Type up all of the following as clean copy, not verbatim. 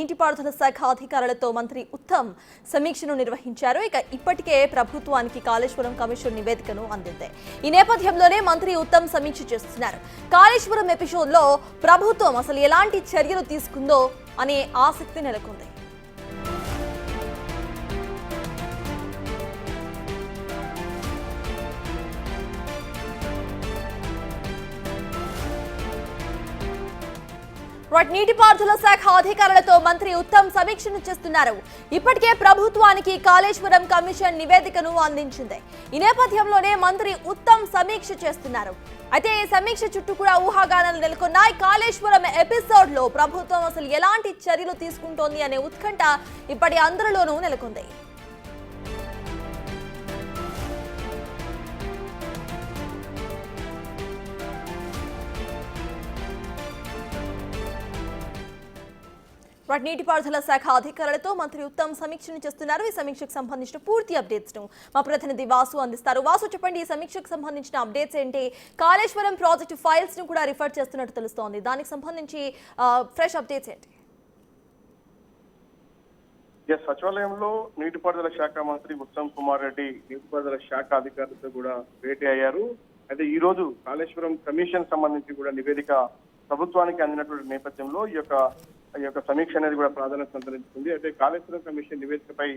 నీటిపారుదల శాఖ అధికారులతో మంత్రి ఉత్తమ్ సమీక్షను నిర్వహించారు. ఇప్పటికే ప్రభుత్వానికి కాళేశ్వరం కమిషన్ నివేదికను అందింది. ఈ నేపథ్యంలోనే మంత్రి ఉత్తమ్ సమీక్ష చేస్తున్నారు. కాళేశ్వరం ఎపిసోడ్లో ప్రభుత్వం అసలు ఎలాంటి చర్యలు తీసుకుందో అనే ఆసక్తి నెలకొంది. నీటిపారుదల శాఖ అధికారులతో మంత్రి ఉత్తమ్ సమీక్షను చేస్తున్నారు. ఇప్పటికే ప్రభుత్వానికి కాళేశ్వరం కమిషన్ నివేదికను అందించింది. ఈ నేపథ్యంలోనే మంత్రి ఉత్తమ్ సమీక్ష చేస్తున్నారు. అయితే ఈ సమీక్ష చుట్టూ కూడా ఊహాగానాలు నెలకొన్నాయి. కాళేశ్వరం ఎపిసోడ్ లో ప్రభుత్వం అసలు ఎలాంటి చర్యలు తీసుకుంటోంది అనే ఉత్కంఠ ఇప్పటి అందరిలోనూ నెలకొంది. నీటిపారుదల శాఖ అధికారులతో మంత్రి ఉత్తమ్ సమీక్షను చేస్తున్నారు. ఈ సమీక్షకు సంబంధించిన పూర్తి అప్డేట్స్ ను మా ప్రతినిధి వాసు అందిస్తారు. వాసు, చెప్పండి, ఈ సమీక్షకు సంబంధించిన అప్డేట్స్ ఏంటి? కాళేశ్వరం ప్రాజెక్టు ఫైల్స్ ను కూడా రిఫర్ చేస్తున్నట్టు తెలుస్తోంది. దానికి సంబంధించి ఫ్రెష్ అప్డేట్స్ ఏంటి? సచివాలయంలో నీటిపారుదల శాఖ మంత్రి ఉత్తమ్ కుమార్ రెడ్డి నీటిపారుదల శాఖ అధికారులతో కూడా భేటీ అయ్యారు. అయితే ఈ రోజు కాళేశ్వరం కమిషన్ సంబంధించి కూడా నివేదిక ప్రభుత్వానికి అందినటువంటి నేపథ్యంలో ఈ యొక్క సమీక్ష అనేది కూడా ప్రాధాన్యత సంతరించుకుంది. అయితే కాళేశ్వరం కమిషన్ నివేదికపై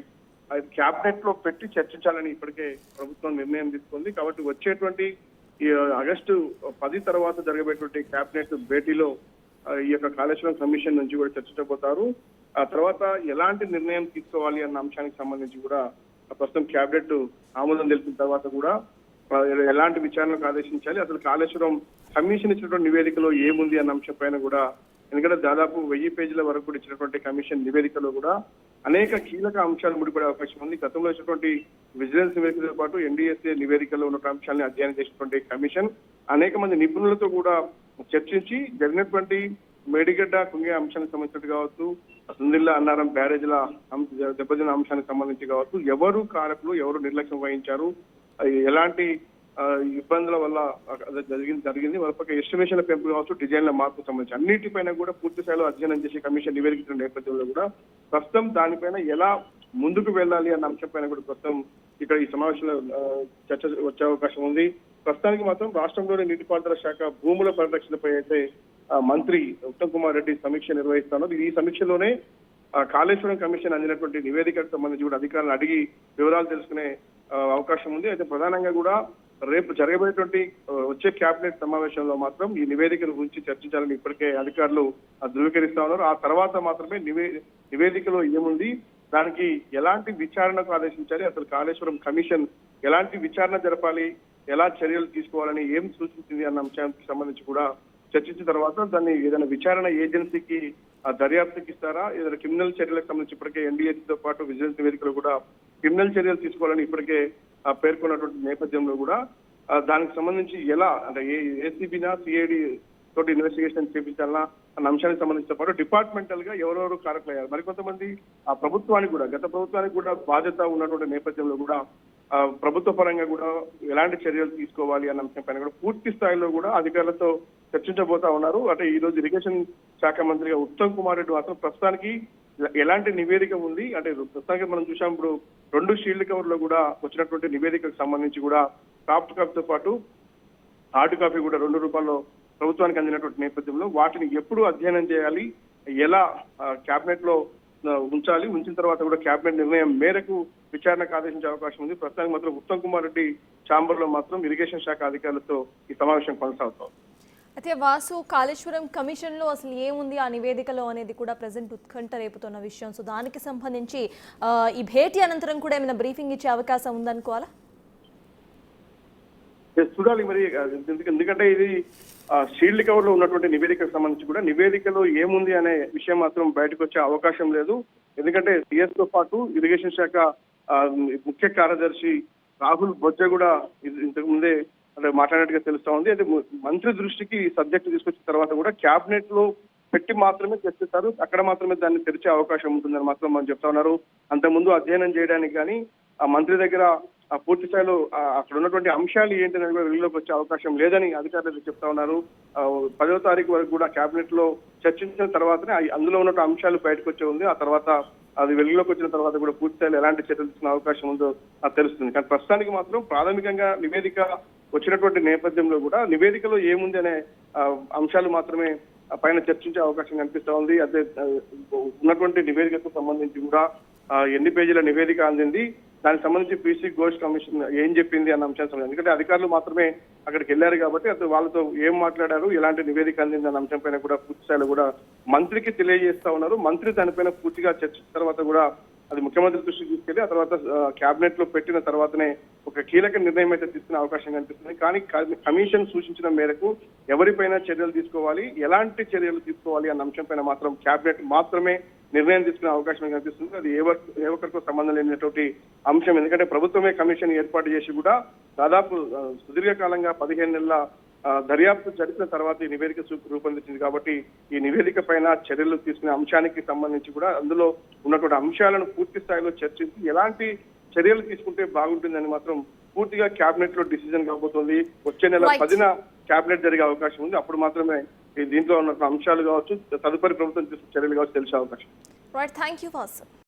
క్యాబినెట్ లో పెట్టి చర్చించాలని ఇప్పటికే ప్రభుత్వం నిర్ణయం తీసుకుంది. కాబట్టి వచ్చేటువంటి ఈ ఆగస్టు 10 తర్వాత జరగబోయేటువంటి క్యాబినెట్ భేటీలో ఈ యొక్క కాళేశ్వరం కమిషన్ నుంచి కూడా చర్చించబోతారు. ఆ తర్వాత ఎలాంటి నిర్ణయం తీసుకోవాలి అన్న అంశానికి సంబంధించి కూడా ప్రస్తుతం క్యాబినెట్ ఆమోదం తెలిపిన తర్వాత కూడా ఎలాంటి విచారణకు ఆదేశించాలి, అసలు కాళేశ్వరం కమిషన్ ఇచ్చినటువంటి నివేదికలో ఏముంది అన్న అంశం పైన కూడా, ఎందుకంటే దాదాపు 1000 పేజీల వరకు కూడా ఇచ్చినటువంటి కమిషన్ నివేదికలో కూడా అనేక కీలక అంశాలు ముడిపడే అవకాశం ఉంది. గతంలో ఇచ్చినటువంటి విజిలెన్స్ నివేదికతో పాటు ఎన్డీఎస్ఏ నివేదికలో ఉన్న అంశాలను అధ్యయనం చేసినటువంటి కమిషన్ అనేక మంది నిపుణులతో కూడా చర్చించి జరిగినటువంటి మేడిగడ్డ కుంగే అంశానికి సంబంధించినట్టు కావచ్చు, సుందిల్లా అన్నారం బ్యారేజ్ల దెబ్బతిన్న అంశానికి సంబంధించి కావచ్చు, ఎవరు కారకులు, ఎవరు నిర్లక్ష్యం వహించారు, ఎలాంటి ఇబ్బందుల వల్ల జరిగింది మరొక ఎస్టిమేషన్ల పెంపు కావచ్చు, డిజైన్ల మార్పుకు సంబంధించి అన్నిటిపైన కూడా పూర్తి స్థాయిలో అధ్యయనం చేసి కమిషన్ నివేదిక నేపథ్యంలో కూడా ప్రస్తుతం దానిపైన ఎలా ముందుకు వెళ్ళాలి అన్న అంశంపైన కూడా ప్రస్తుతం ఇక్కడ ఈ సమావేశంలో చర్చ వచ్చే అవకాశం ఉంది. ప్రస్తుతానికి మాత్రం రాష్ట్రంలోని నీటిపారుదల శాఖ భూముల పరిరక్షణపై అయితే మంత్రి ఉత్తమ్ కుమార్ రెడ్డి సమీక్ష నిర్వహిస్తున్నారు. ఈ సమీక్షలోనే కాళేశ్వరం కమిషన్ అందినటువంటి నివేదికకు సంబంధించి కూడా అధికారులను అడిగి వివరాలు తెలుసుకునే అవకాశం ఉంది. అయితే ప్రధానంగా కూడా రేపు జరగబోయేటువంటి వచ్చే క్యాబినెట్ సమావేశంలో మాత్రం ఈ నివేదికల గురించి చర్చించాలని ఇప్పటికే అధికారులు ధృవీకరిస్తా ఉన్నారు. ఆ తర్వాత మాత్రమే నివేదికలో ఏముంది, దానికి ఎలాంటి విచారణకు ఆదేశించాలి, అసలు కాళేశ్వరం కమిషన్ ఎలాంటి విచారణ జరపాలి, ఎలా చర్యలు తీసుకోవాలని ఏం సూచించింది అన్న అంశానికి సంబంధించి కూడా చర్చించిన తర్వాత దాన్ని ఏదైనా విచారణ ఏజెన్సీకి దర్యాప్తుకి ఇస్తారా, ఏదైనా క్రిమినల్ చర్యలకు సంబంధించి ఇప్పటికే ఎన్డీఏతో పాటు విజిలెన్స్ నివేదికలో కూడా క్రిమినల్ చర్యలు తీసుకోవాలని ఇప్పటికే పేర్కొన్నటువంటి నేపథ్యంలో కూడా దానికి సంబంధించి ఎలా అంటే ఏసీబీనా సిఐడి తోటి ఇన్వెస్టిగేషన్ చేపించాలన్నా అన్న అంశానికి సంబంధించిన పాటు డిపార్ట్మెంటల్ గా ఎవరెవరు కారకులయ్యారు, మరికొంతమంది ఆ ప్రభుత్వానికి కూడా గత ప్రభుత్వానికి కూడా బాధ్యత ఉన్నటువంటి నేపథ్యంలో కూడా ప్రభుత్వ పరంగా కూడా ఎలాంటి చర్యలు తీసుకోవాలి అన్న అంశం పైన కూడా పూర్తి స్థాయిలో కూడా అధికారులతో చర్చించబోతా ఉన్నారు. అంటే ఈ రోజు ఇరిగేషన్ శాఖ మంత్రిగా ఉత్తమ్ కుమార్ రెడ్డి మాత్రం ప్రస్తుతానికి ఎలాంటి నివేదిక ఉంది అంటే ప్రస్తుతానికి మనం చూసాం, ఇప్పుడు 2 షీల్డ్ కవర్లో కూడా వచ్చినటువంటి నివేదికకు సంబంధించి కూడా సాఫ్ట్ కాపీతో పాటు హార్డ్ కాపీ కూడా ₹2 ప్రభుత్వానికి అందినటువంటి నేపథ్యంలో వాటిని ఎప్పుడు అధ్యయనం చేయాలి, ఎలా క్యాబినెట్ లో ఉంచిన తర్వాత కూడా క్యాబినెట్ నిర్ణయం మేరకు విచారణకు ఆదేశించే అవకాశం ఉంది. ప్రస్తుతానికి మాత్రం ఉత్తమ్ కుమార్ రెడ్డి ఛాంబర్ లో మాత్రం ఇరిగేషన్ శాఖ అధికారులతో ఈ సమావేశం కొనసాగుతోంది. అయితే వాసు, కాళేశ్వరం కమిషన్ లో అసలు ఏముంది ఆ నివేదికలో అనేది కూడా ప్రెసెంట్ ఉత్కంఠ రేపుతున్న విషయం. సో దానికి సంబంధించి ఈ భేటీ అనంతరం కూడా ఏమైనా బ్రీఫింగ్ ఇచ్చే అవకాశం ఉందనుకోవాలా? చూడాలి మరి, ఎందుకంటే ఇది షీల్డ్ కవర్ లో ఉన్నటువంటి నివేదికకు సంబంధించి కూడా నివేదికలో ఏముంది అనే విషయం మాత్రం బయటకు వచ్చే అవకాశం లేదు. ఎందుకంటే సిఎస్ తో పాటు ఇరిగేషన్ శాఖ ముఖ్య కార్యదర్శి రాహుల్ బొజ్జ కూడా ఇంతకు ముందే అంటే మాట్లాడినట్టుగా తెలుస్తా ఉంది. అయితే మంత్రి దృష్టికి సబ్జెక్ట్ తీసుకొచ్చిన తర్వాత కూడా క్యాబినెట్ లో పెట్టి మాత్రమే చర్చిస్తారు, అక్కడ మాత్రమే దాన్ని తెరిచే అవకాశం ఉంటుందని మాత్రం మనం చెప్తా ఉన్నారు. అంతకుముందు అధ్యయనం చేయడానికి కానీ ఆ మంత్రి దగ్గర పూర్తి స్థాయిలో అక్కడ ఉన్నటువంటి అంశాలు ఏంటనేది కూడా వెలుగులోకి వచ్చే అవకాశం లేదని అధికారులు చెప్తా ఉన్నారు. 10వ తారీఖు వరకు కూడా కేబినెట్ లో చర్చించిన తర్వాతనే అందులో ఉన్న అంశాలు బయటకు వచ్చే ఉంది. ఆ తర్వాత అది వెలుగులోకి వచ్చిన తర్వాత కూడా పూర్తి స్థాయిలో ఎలాంటి చర్యలు తీసుకునే అవకాశం ఉందో అది తెలుస్తుంది. కానీ ప్రస్తుతానికి మాత్రం ప్రాథమికంగా నివేదిక వచ్చినటువంటి నేపథ్యంలో కూడా నివేదికలో ఏముంది అనే అంశాలు మాత్రమే పైన చర్చించే అవకాశం కనిపిస్తా ఉంది. అదే ఉన్నటువంటి నివేదికకు సంబంధించి కూడా ఎన్ని పేజీల నివేదిక అందింది, దానికి సంబంధించి పీసీ ఘోష్ కమిషన్ ఏం చెప్పింది అన్న అంశానికి సంబంధించి, ఎందుకంటే అధికారులు మాత్రమే అక్కడికి వెళ్ళారు కాబట్టి అసలు వాళ్ళతో ఏం మాట్లాడారు, ఎలాంటి నివేదిక అందింది అన్న అంశం పైన కూడా పూర్తి స్థాయిలో కూడా మంత్రికి తెలియజేస్తా ఉన్నారు. మంత్రి దానిపైన పూర్తిగా చర్చించిన తర్వాత కూడా అది ముఖ్యమంత్రి దృష్టికి తీసుకెళ్లి ఆ తర్వాత కేబినెట్ లో పెట్టిన తర్వాతనే ఒక కీలక నిర్ణయం అయితే తీసుకునే అవకాశం కనిపిస్తుంది. కానీ కమిషన్ సూచించిన మేరకు ఎవరిపైన చర్యలు తీసుకోవాలి, ఎలాంటి చర్యలు తీసుకోవాలి అన్న అంశం పైన మాత్రం కేబినెట్ మాత్రమే నిర్ణయం తీసుకునే అవకాశం కనిపిస్తుంది. అది ఏ ఒక్కరికో సంబంధం లేనటువంటి అంశం. ఎందుకంటే ప్రభుత్వమే కమిషన్ ఏర్పాటు చేసి కూడా దాదాపు సుదీర్ఘకాలంగా 15 నెలల దర్యాప్తు జరిపిన తర్వాత ఈ నివేదిక రూపొందించింది. కాబట్టి ఈ నివేదిక పైన చర్యలు తీసుకునే అంశానికి సంబంధించి కూడా అందులో ఉన్నటువంటి అంశాలను పూర్తి స్థాయిలో చర్చించి ఎలాంటి చర్యలు తీసుకుంటే బాగుంటుందని మాత్రం పూర్తిగా కేబినెట్ లో డిసిజన్ కాబోతోంది. వచ్చే నెల 10న కేబినెట్ జరిగే అవకాశం ఉంది. అప్పుడు మాత్రమే దీంట్లో ఉన్న అంశాలు కావచ్చు, తదుపరి ప్రభుత్వం తీసుకునే చర్యలు కావచ్చు తెలిసే అవకాశం. Right, thank you Vasu.